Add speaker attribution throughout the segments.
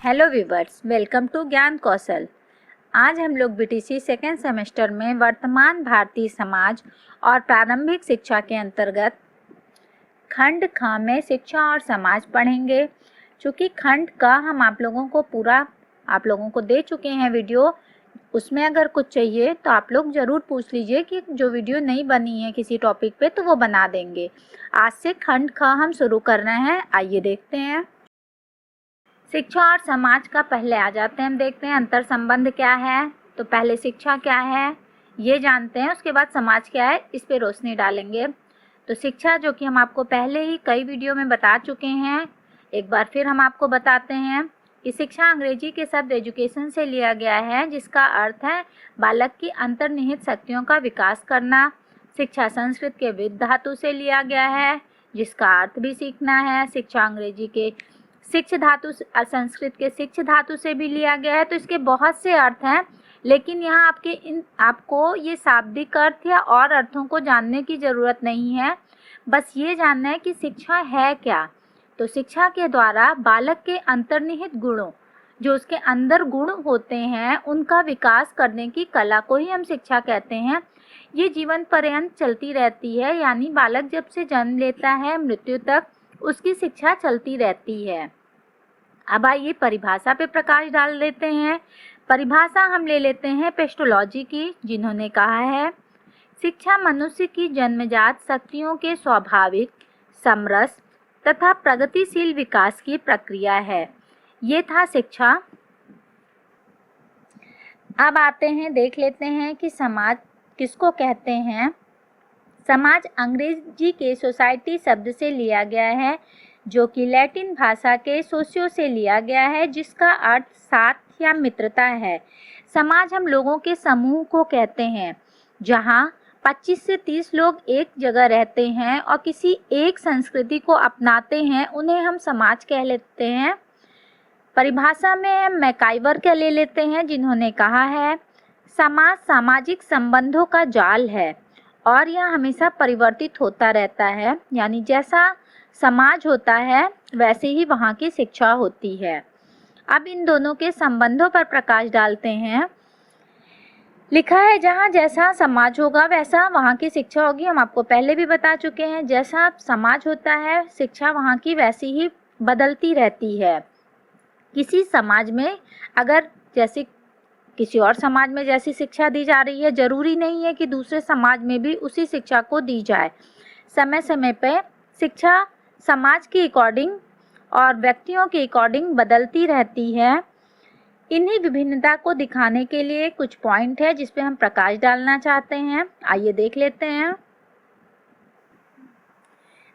Speaker 1: Hello viewers, welcome to ज्ञान कौशल। आज हम लोग बीटीसी सेकेंड सेमेस्टर में वर्तमान भारतीय समाज और प्रारंभिक शिक्षा के अंतर्गत खंड ख में शिक्षा और समाज पढ़ेंगे। चूँकि खंड का हम आप लोगों को दे चुके हैं वीडियो, उसमें अगर कुछ चाहिए तो आप लोग ज़रूर पूछ लीजिए कि जो वीडियो नहीं बनी है किसी टॉपिक पे तो वो बना देंगे। आज से खंड ख हम शुरू कर रहे हैं, आइए देखते हैं। शिक्षा और समाज का पहले आ जाते हैं, हम देखते हैं अंतर संबंध क्या है। तो पहले शिक्षा क्या है ये जानते हैं, उसके बाद समाज क्या है इस पे रोशनी डालेंगे। तो शिक्षा, जो कि हम आपको पहले ही कई वीडियो में बता चुके हैं, एक बार फिर हम आपको बताते हैं कि शिक्षा अंग्रेजी के शब्द एजुकेशन से लिया गया है, जिसका अर्थ है बालक की अंतर्निहित शक्तियों का विकास करना। शिक्षा संस्कृत के विद धातु से लिया गया है, जिसका अर्थ भी सीखना है। शिक्षा अंग्रेजी के शिक्ष धातु, संस्कृत के शिक्ष धातु से भी लिया गया है। तो इसके बहुत से अर्थ हैं, लेकिन यहाँ आपको ये शाब्दिक अर्थ या और अर्थों को जानने की ज़रूरत नहीं है। बस ये जानना है कि शिक्षा है क्या। तो शिक्षा के द्वारा बालक के अंतर्निहित गुणों, जो उसके अंदर गुण होते हैं, उनका विकास करने की कला को ही हम शिक्षा कहते हैं। ये जीवन पर्यंत चलती रहती है, यानी बालक जब से जन्म लेता है मृत्यु तक उसकी शिक्षा चलती रहती है। अब आइए परिभाषा पे प्रकाश डाल देते हैं। परिभाषा हम ले लेते हैं पेस्टोलॉजी की, जिन्होंने कहा है शिक्षा मनुष्य की जन्मजात शक्तियों के स्वाभाविक, समरस तथा प्रगतिशील विकास की प्रक्रिया है। ये था शिक्षा। अब आते हैं, देख लेते हैं कि समाज किसको कहते हैं। समाज अंग्रेजी के सोसाइटी शब्द से लिया गया है, जो कि लैटिन भाषा के सोशियो से लिया गया है, जिसका अर्थ साथ या मित्रता है। समाज हम लोगों के समूह को कहते हैं, जहाँ 25 से 30 लोग एक जगह रहते हैं और किसी एक संस्कृति को अपनाते हैं, उन्हें हम समाज कह लेते हैं। परिभाषा में मैकाइवर क्या ले लेते हैं, जिन्होंने कहा है समाज सामाजिक संबंधों का जाल है और यह हमेशा परिवर्तित होता रहता है, यानी जैसा समाज होता है वैसे ही वहाँ की शिक्षा होती है। अब इन दोनों के संबंधों पर प्रकाश डालते हैं। लिखा है जहाँ जैसा समाज होगा वैसा वहाँ की शिक्षा होगी। हम आपको पहले भी बता चुके हैं, जैसा समाज होता है शिक्षा वहाँ की वैसी ही बदलती रहती है। किसी समाज में अगर जैसे किसी और समाज में जैसी शिक्षा दी जा रही है, ज़रूरी नहीं है कि दूसरे समाज में भी उसी शिक्षा को दी जाए। समय समय पर शिक्षा समाज के अकॉर्डिंग और व्यक्तियों के अकॉर्डिंग बदलती रहती है। इन्हीं विभिन्नता को दिखाने के लिए कुछ पॉइंट है जिस पे हम प्रकाश डालना चाहते हैं, आइए देख लेते हैं।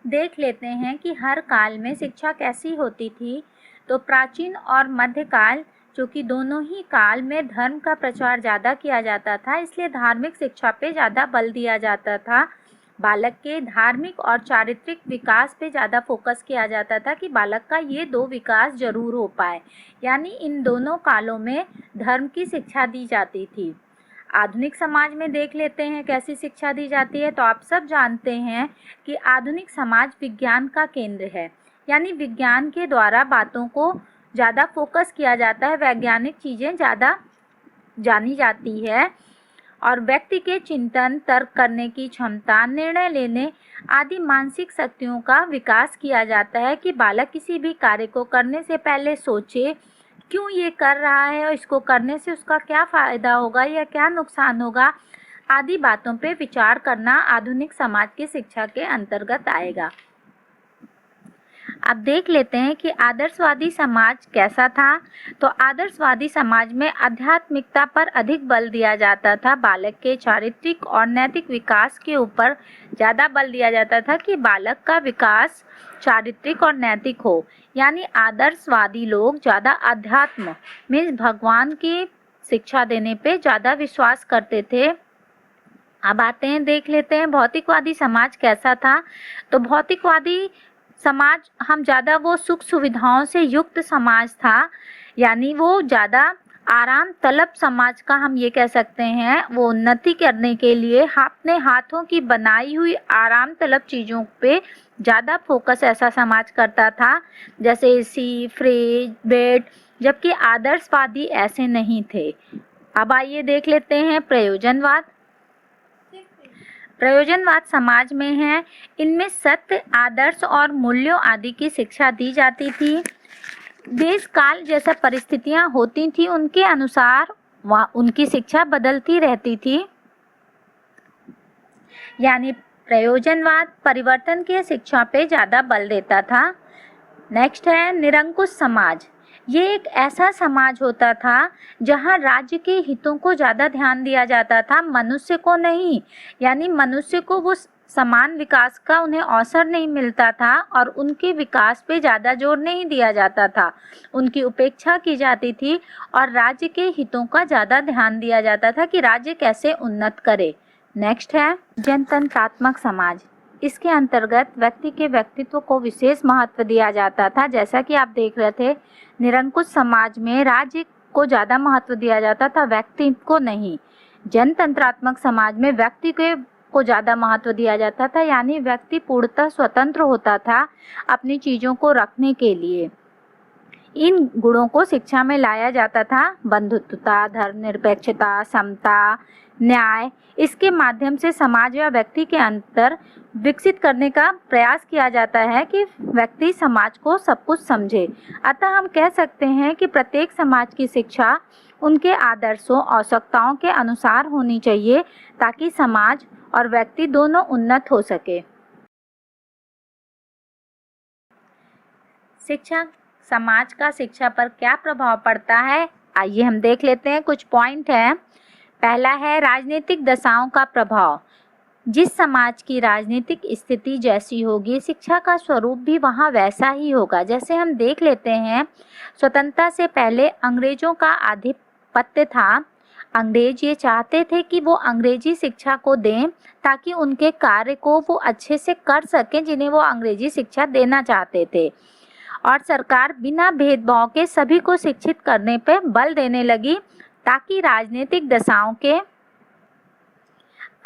Speaker 1: देख लेते हैं कि हर काल में शिक्षा कैसी होती थी। तो प्राचीन और मध्यकाल, क्योंकि दोनों ही काल में धर्म का प्रचार ज़्यादा किया जाता था, इसलिए धार्मिक शिक्षा पे ज़्यादा बल दिया जाता था। बालक के धार्मिक और चारित्रिक विकास पे ज़्यादा फोकस किया जाता था कि बालक का ये दो विकास जरूर हो पाए, यानी इन दोनों कालों में धर्म की शिक्षा दी जाती थी। आधुनिक समाज में देख लेते हैं कैसी शिक्षा दी जाती है। तो आप सब जानते हैं कि आधुनिक समाज विज्ञान का केंद्र है, यानी विज्ञान के द्वारा बातों को ज़्यादा फोकस किया जाता है, वैज्ञानिक चीज़ें ज़्यादा जानी जाती है और व्यक्ति के चिंतन, तर्क करने की क्षमता, निर्णय लेने आदि मानसिक शक्तियों का विकास किया जाता है कि बालक किसी भी कार्य को करने से पहले सोचे क्यों ये कर रहा है और इसको करने से उसका क्या फ़ायदा होगा या क्या नुकसान होगा, आदि बातों पे विचार करना आधुनिक समाज की शिक्षा के अंतर्गत आएगा। अब देख लेते हैं कि आदर्शवादी समाज कैसा था। तो आदर्शवादी समाज में आध्यात्मिकता पर अधिक बल दिया जाता था, बालक के चारित्रिक और नैतिक विकास के ऊपर ज़्यादा बल दिया जाता था कि बालक का विकास चारित्रिक और नैतिक हो। यानी आदर्शवादी लोग ज़्यादा अध्यात्म मीन्स भगवान की शिक्षा देने पे ज़्यादा विश्वास करते थे। अब आते हैं, देख लेते हैं भौतिकवादी समाज कैसा था। तो भौतिकवादी समाज हम ज़्यादा वो सुख सुविधाओं से युक्त समाज था, यानी वो ज़्यादा आराम तलब समाज का हम ये कह सकते हैं। वो उन्नति करने के लिए अपने हाथों की बनाई हुई आराम तलब चीज़ों पे ज़्यादा फोकस ऐसा समाज करता था, जैसे एसी, फ्रिज, बेड जबकि आदर्शवादी ऐसे नहीं थे। अब आइए देख लेते हैं प्रयोजनवाद। प्रयोजनवाद समाज में है। इनमें सत्य, आदर्श और मूल्यों आदि की शिक्षा दी जाती थी। देश काल जैसा परिस्थितियां होती थी उनके अनुसार उनकी शिक्षा बदलती रहती थी। यानी प्रयोजनवाद परिवर्तन की शिक्षा पे ज़्यादा बल देता था। नेक्स्ट है निरंकुश समाज। ये एक ऐसा समाज होता था जहाँ राज्य के हितों को ज़्यादा ध्यान दिया जाता था, मनुष्य को नहीं। यानी मनुष्य को वो समान विकास का उन्हें अवसर नहीं मिलता था और उनके विकास पे ज़्यादा जोर नहीं दिया जाता था, उनकी उपेक्षा की जाती थी और राज्य के हितों का ज़्यादा ध्यान दिया जाता था कि राज्य कैसे उन्नत करे। नेक्स्ट है जनतंत्रात्मक समाज। इसके अंतर्गत व्यक्ति के व्यक्तित्व को विशेष महत्व दिया जाता था। जैसा कि आप देख रहे थे, निरंकुश समाज में राज्य को ज़्यादा महत्व दिया जाता था, व्यक्ति को नहीं। जनतंत्रात्मक समाज में व्यक्ति को ज़्यादा महत्व दिया जाता था, यानी व्यक्ति पूर्णतः स्वतंत्र होता था अपनी चीज़ों को रखने के लिए। इन गुणों को शिक्षा में लाया जाता था। बंधुत्वता, धर्मनिरपेक्षता, समता, न्याय, इसके माध्यम से समाज या व्यक्ति के अंतर विकसित करने का प्रयास किया जाता है कि व्यक्ति समाज को सब कुछ समझे। अतः हम कह सकते हैं कि प्रत्येक समाज की शिक्षा उनके आदर्शों, आवश्यकताओं के अनुसार होनी चाहिए ताकि समाज और व्यक्ति दोनों उन्नत हो सके। शिक्षा समाज का शिक्षा पर क्या प्रभाव पड़ता है, आइए हम देख लेते हैं। कुछ पॉइंट हैं। पहला है राजनीतिक दशाओं का प्रभाव। जिस समाज की राजनीतिक स्थिति जैसी होगी, शिक्षा का स्वरूप भी वहाँ वैसा ही होगा। जैसे हम देख लेते हैं, स्वतंत्रता से पहले अंग्रेजों का आधिपत्य था। अंग्रेज ये चाहते थे कि वो अंग्रेजी शिक्षा को दें ताकि उनके कार्य को वो अच्छे से कर सकें जिन्हें वो अंग्रेजी शिक्षा देना चाहते थे। और सरकार बिना भेदभाव के सभी को शिक्षित करने पर बल देने लगी ताकि राजनीतिक दशाओं के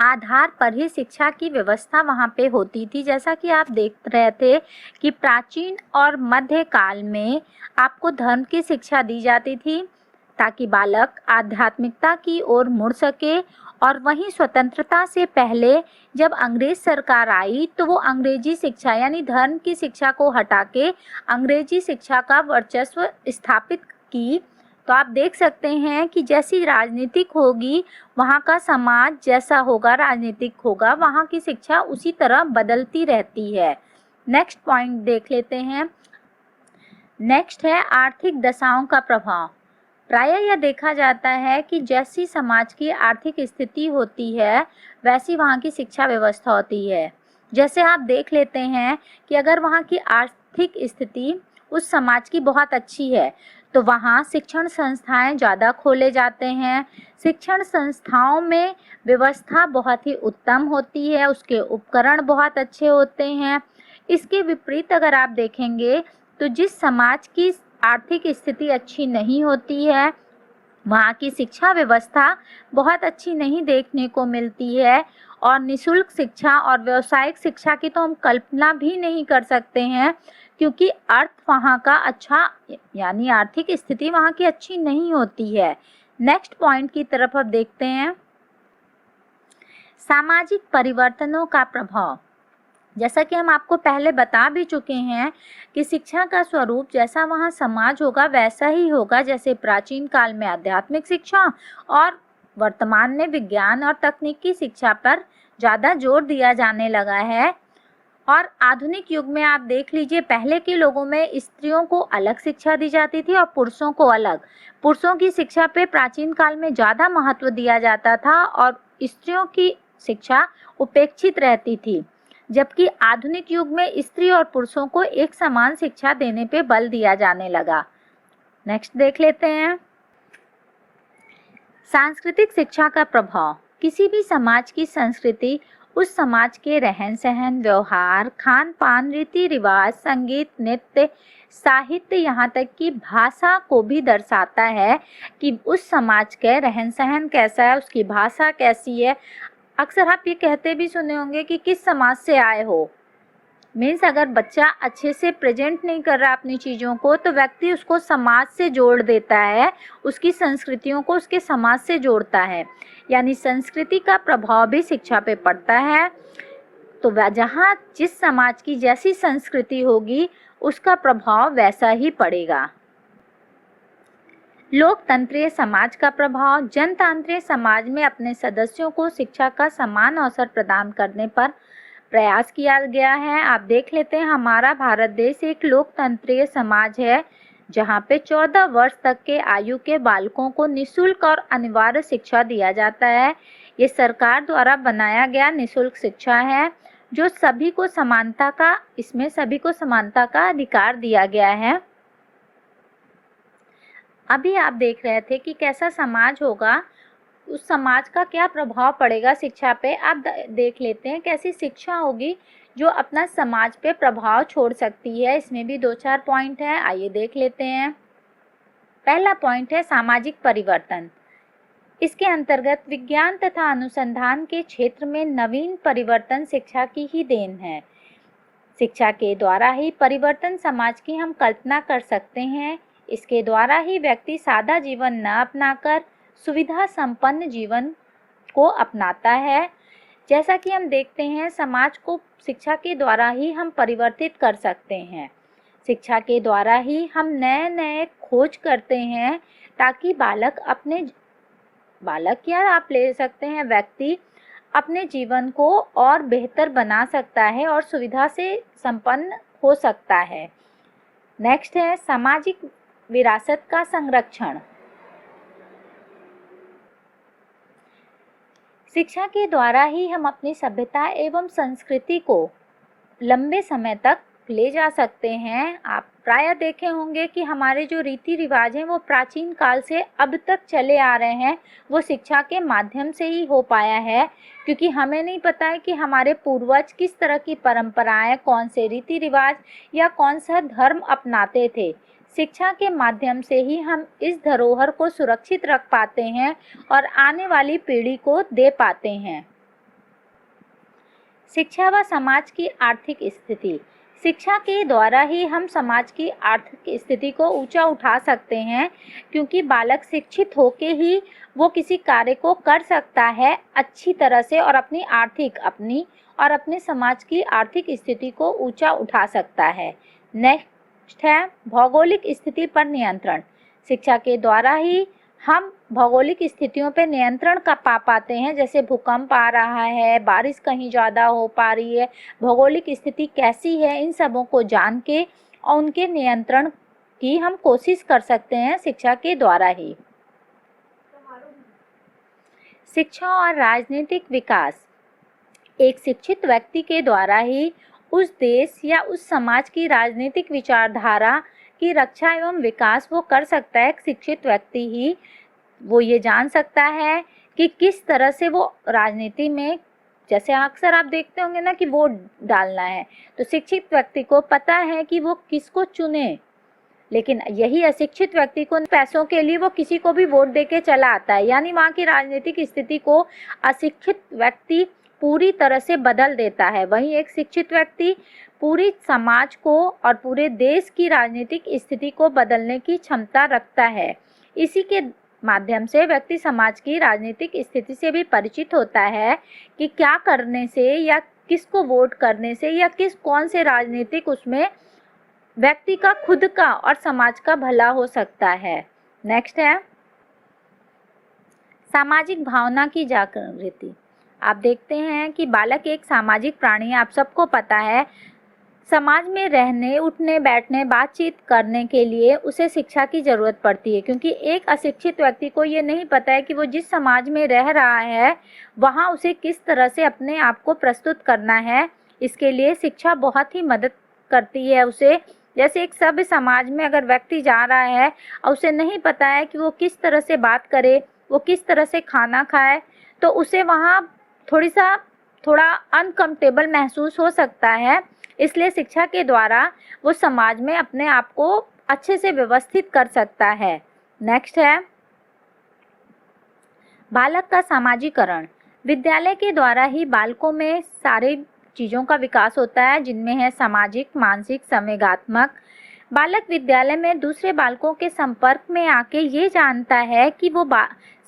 Speaker 1: आधार पर ही शिक्षा की व्यवस्था वहाँ पे होती थी। जैसा कि आप देख रहे थे कि प्राचीन और मध्य काल में आपको धर्म की शिक्षा दी जाती थी ताकि बालक आध्यात्मिकता की ओर मुड़ सके। और वहीं स्वतंत्रता से पहले जब अंग्रेज सरकार आई तो वो अंग्रेजी शिक्षा यानी धर्म की शिक्षा को हटा के अंग्रेजी शिक्षा का वर्चस्व स्थापित की। तो आप देख सकते हैं कि जैसी राजनीतिक होगी वहाँ का समाज जैसा होगा, राजनीतिक होगा, वहाँ की शिक्षा उसी तरह बदलती रहती है। नेक्स्ट पॉइंट देख लेते हैं। नेक्स्ट है आर्थिक दशाओं का प्रभाव। प्रायः यह देखा जाता है कि जैसी समाज की आर्थिक स्थिति होती है वैसी वहाँ की शिक्षा व्यवस्था होती है। जैसे आप देख लेते हैं कि अगर वहाँ की आर्थिक स्थिति उस समाज की बहुत अच्छी है तो वहाँ शिक्षण संस्थाएं ज़्यादा खोले जाते हैं। शिक्षण संस्थाओं में व्यवस्था बहुत ही उत्तम होती है, उसके उपकरण बहुत अच्छे होते हैं। इसके विपरीत अगर आप देखेंगे तो जिस समाज की आर्थिक स्थिति अच्छी नहीं होती है वहाँ की शिक्षा व्यवस्था बहुत अच्छी नहीं देखने को मिलती है और निःशुल्क शिक्षा और व्यावसायिक शिक्षा की तो हम कल्पना भी नहीं कर सकते हैं क्योंकि अर्थ वहाँ का अच्छा यानी आर्थिक स्थिति वहाँ की अच्छी नहीं होती है। नेक्स्ट पॉइंट की तरफ अब देखते हैं सामाजिक परिवर्तनों का प्रभाव। जैसा कि हम आपको पहले बता भी चुके हैं कि शिक्षा का स्वरूप जैसा वहाँ समाज होगा वैसा ही होगा। जैसे प्राचीन काल में आध्यात्मिक शिक्षा और वर्तमान में विज्ञान और तकनीकी शिक्षा पर ज़्यादा जोर दिया जाने लगा है। और आधुनिक युग में आप देख लीजिए, पहले के लोगों में स्त्रियों को अलग शिक्षा दी जाती थी और पुरुषों को अलग। पुरुषों की शिक्षा पे प्राचीन काल में ज़्यादा महत्व दिया जाता था और स्त्रियों की शिक्षा उपेक्षित रहती थी, जबकि आधुनिक युग में स्त्री और पुरुषों को एक समान शिक्षा देने पे बल दिया जाने लगा। नेक्स्ट देख लेते हैं सांस्कृतिक शिक्षा का प्रभाव। किसी भी समाज की संस्कृति उस समाज के रहन सहन, व्यवहार, खान पान, रीति रिवाज, संगीत, नृत्य, साहित्य, यहाँ तक कि भाषा को भी दर्शाता है कि उस समाज के रहन सहन कैसा है, उसकी भाषा कैसी है। अक्सर आप ये कहते भी सुने होंगे कि किस समाज से आए हो, मीन्स अगर बच्चा अच्छे से प्रेजेंट नहीं कर रहा अपनी चीज़ों को तो व्यक्ति उसको समाज से जोड़ देता है, उसकी संस्कृतियों को उसके समाज से जोड़ता है, यानी संस्कृति का प्रभाव भी शिक्षा पे पड़ता है। तो जहाँ जिस समाज की जैसी संस्कृति होगी उसका प्रभाव वैसा ही पड़ेगा। लोकतंत्रीय समाज का प्रभाव। जनतांत्रिक समाज में अपने सदस्यों को शिक्षा का समान अवसर प्रदान करने पर प्रयास किया गया है। आप देख लेते हैं, हमारा भारत देश एक लोकतंत्रीय समाज है जहाँ पे 14 वर्ष तक के आयु के बालकों को निःशुल्क और अनिवार्य शिक्षा दिया जाता है। ये सरकार द्वारा बनाया गया निःशुल्क शिक्षा है जो सभी को समानता का अधिकार दिया गया है। अभी आप देख रहे थे कि कैसा समाज होगा, उस समाज का क्या प्रभाव पड़ेगा शिक्षा पे। आप देख लेते हैं कैसी शिक्षा होगी जो अपना समाज पे प्रभाव छोड़ सकती है। इसमें भी 2-4 पॉइंट है, आइए देख लेते हैं। पहला पॉइंट है सामाजिक परिवर्तन। इसके अंतर्गत विज्ञान तथा अनुसंधान के क्षेत्र में नवीन परिवर्तन शिक्षा की ही देन है। शिक्षा के द्वारा ही परिवर्तन समाज की हम कल्पना कर सकते हैं। इसके द्वारा ही व्यक्ति सादा जीवन न अपनाकर सुविधा संपन्न जीवन को अपनाता है। जैसा कि हम देखते हैं, समाज को शिक्षा के द्वारा ही हम परिवर्तित कर सकते हैं। शिक्षा के द्वारा ही हम नए नए खोज करते हैं ताकि बालक या आप ले सकते हैं व्यक्ति अपने जीवन को और बेहतर बना सकता है और सुविधा से संपन्न हो सकता है। नेक्स्ट है सामाजिक विरासत का संरक्षण। शिक्षा के द्वारा ही हम अपनी सभ्यता एवं संस्कृति को लंबे समय तक ले जा सकते हैं। आप प्रायः देखे होंगे कि हमारे जो रीति रिवाज हैं वो प्राचीन काल से अब तक चले आ रहे हैं, वो शिक्षा के माध्यम से ही हो पाया है, क्योंकि हमें नहीं पता है कि हमारे पूर्वज किस तरह की परंपराएं, कौन से रीति रिवाज या कौन सा धर्म अपनाते थे। शिक्षा के माध्यम से ही हम इस धरोहर को सुरक्षित रख पाते हैं और आने वाली पीढ़ी को दे पाते हैं। शिक्षा व समाज की आर्थिक स्थिति। शिक्षा के द्वारा ही हम समाज की आर्थिक स्थिति को ऊंचा उठा सकते हैं, क्योंकि बालक शिक्षित होके ही वो किसी कार्य को कर सकता है अच्छी तरह से और अपने समाज की आर्थिक स्थिति को ऊंचा उठा सकता है। नेक्स्ट है भौगोलिक स्थिति पर नियंत्रण। शिक्षा के द्वारा ही हम भौगोलिक स्थितियों पर नियंत्रण का पा पाते हैं, जैसे भूकंप आ रहा है, बारिश कहीं ज़्यादा हो पा रही है, भौगोलिक स्थिति कैसी है, इन सबों को जान के और उनके नियंत्रण की हम कोशिश कर सकते हैं शिक्षा के द्वारा ही। शिक्षा और राजनीतिक विकास। एक शिक्षित व्यक्ति के द्वारा ही उस देश या उस समाज की राजनीतिक विचारधारा की रक्षा एवं विकास वो कर सकता है। शिक्षित व्यक्ति ही वो ये जान सकता है कि किस तरह से वो राजनीति में, जैसे अक्सर आप देखते होंगे ना कि वोट डालना है, तो शिक्षित व्यक्ति को पता है कि वो किसको चुने। लेकिन यही अशिक्षित व्यक्ति को पैसों के लिए वो किसी को भी वोट देके चला आता है, यानी वहाँ की राजनीतिक स्थिति को अशिक्षित व्यक्ति पूरी तरह से बदल देता है। वहीं एक शिक्षित व्यक्ति पूरी समाज को और पूरे देश की राजनीतिक स्थिति को बदलने की क्षमता रखता है। इसी के माध्यम से व्यक्ति समाज की राजनीतिक स्थिति से भी परिचित होता है कि क्या करने से या किसको वोट करने से या कौन से राजनीतिक उसमें व्यक्ति का खुद का और समाज का भला हो सकता है। नेक्स्ट है सामाजिक भावना की जागृति। आप देखते हैं कि बालक एक सामाजिक प्राणी है, आप सबको पता है। समाज में रहने, उठने, बैठने, बातचीत करने के लिए उसे शिक्षा की ज़रूरत पड़ती है, क्योंकि एक अशिक्षित व्यक्ति को ये नहीं पता है कि वो जिस समाज में रह रहा है वहाँ उसे किस तरह से अपने आप को प्रस्तुत करना है। इसके लिए शिक्षा बहुत ही मदद करती है उसे। जैसे एक सभ्य समाज में अगर व्यक्ति जा रहा है और उसे नहीं पता है कि वो किस तरह से बात करे, वो किस तरह से खाना खाए, तो उसे वहाँ थोड़ा अनकम्फर्टेबल महसूस हो सकता है। इसलिए शिक्षा के द्वारा वो समाज में अपने आप को अच्छे से व्यवस्थित कर सकता है। नेक्स्ट है बालक का सामाजिकरण। विद्यालय के द्वारा ही बालकों में चीज़ों का विकास होता है, जिनमें है सामाजिक, मानसिक, संवेगात्मक। बालक विद्यालय में दूसरे बालकों के संपर्क में आके ये जानता है कि वो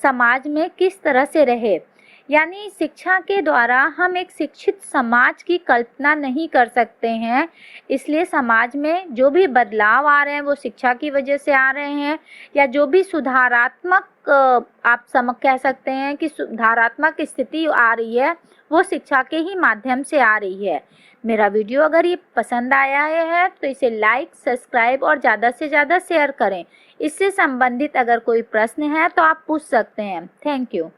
Speaker 1: समाज में किस तरह से रहे। यानी शिक्षा के द्वारा हम एक शिक्षित समाज की कल्पना नहीं कर सकते हैं, इसलिए समाज में जो भी बदलाव आ रहे हैं वो शिक्षा की वजह से आ रहे हैं, या जो भी सुधारात्मक आप कह सकते हैं कि सुधारात्मक स्थिति आ रही है वो शिक्षा के ही माध्यम से आ रही है। मेरा वीडियो अगर ये पसंद आया है तो इसे लाइक, सब्सक्राइब और ज़्यादा से ज़्यादा शेयर करें। इससे संबंधित अगर कोई प्रश्न है तो आप पूछ सकते हैं। Thank you.